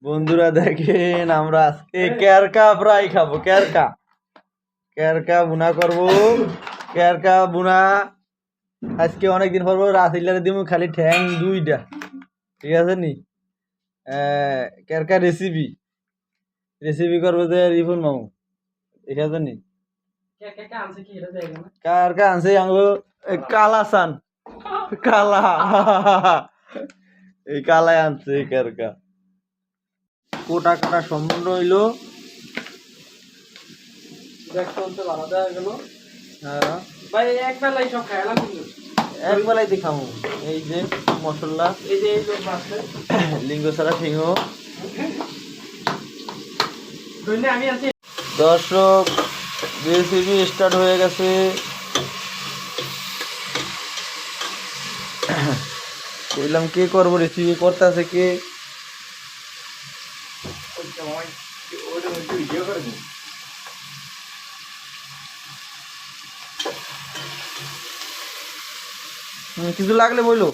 বন্ধুরা দেখেন আমরা আজকে কেরকা ফ্রাই খাবো। কেরকা কেরকা বুনা করব। কেরকা বুনা আজকে অনেকদিন পর রাসিলারে দিব খালি ঠ্যাং দুইটা, ঠিক আছে নি। কেরকা রেসিপি রেসিপি করবো যে রিফুন মামু, ঠিক আছে নি। কেরকা আনছে কালা সান, কালা এই কালাই আনছে কেরকা। কোটা কাটা সম্পূর্ণ হইলো। এক বেলাই দেখাবো। এই যে মশলা, এই যে লিঙ্গ ছাড়া সিংহ। দর্শক রেসিপি স্টার্ট হয়ে গেছে। বললাম কে করবো, রেসিপি করতেছে কে? কিছু লাগলে বললো।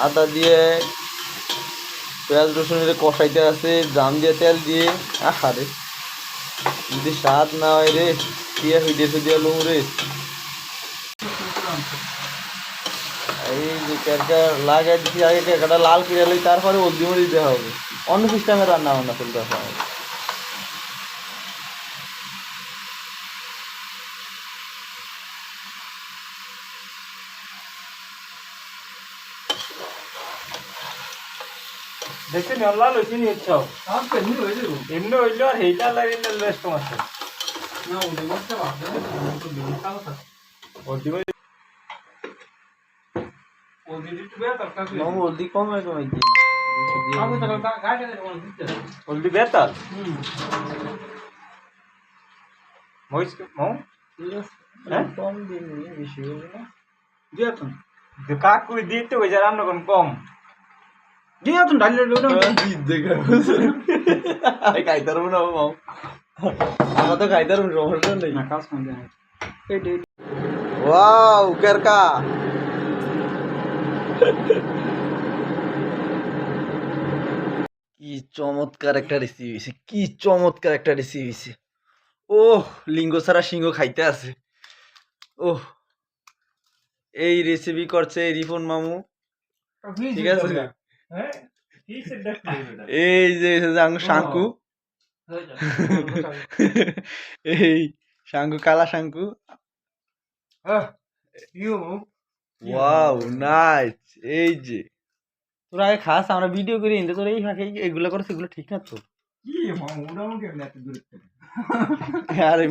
আদা দিয়ে পেঁয়াজ রসুন কষাইতে আছে, জাম দিয়ে তেল দিয়ে। আরে যদি স্বাদ না হয় রে, দিয়ে হইতেছে দিয়ে লুম রে। এই যে কেরকা লাগাই দিচ্ছি, আগে কেরকাটা লাল করে লই, তারপরে হলদি মরিচ দেওয়া হবে। অন্য সিস্টেমে রান্না বান্না চলতে হবে। দেখছেন লাল হয়েছে নি ইচ্ছাও এমনি হইলো আর এইটা লাগিয়ে বেস্ট মাছ না ওই মাছটা ভাবতে হলদি কম কমাই দিই। হলদি বেতাল মহিষ মৌ কম দিন বেশি হবে না। দিয়ে তো কাক করে দিতে ওই যে রান্না কোন কম দিয়ে তো ডালি খাইতে পারবো না মাও, আমরা তো খাইতে পারবো, সমস্যা নেই। ওয়াও কেরকা কি চমৎকার একটা রেসিপি হয়েছে, কি চমৎকার একটা রেসিপি হয়েছে। ওহ, লিঙ্গ ছাড়া সিংহ খাইতে আছে। ওহ, এই রেসিপি করছে রিফন মামু, ঠিক আছে। এই যে শাঙ্কু, এই শাঙ্কু, কালা শাঙ্কু। Wow nice. এই যে তোরা আগে খাস, আমরা ভিডিও করি, তোর এই ফাঁকে এগুলো করছে, এগুলো ঠিক না তো। আরে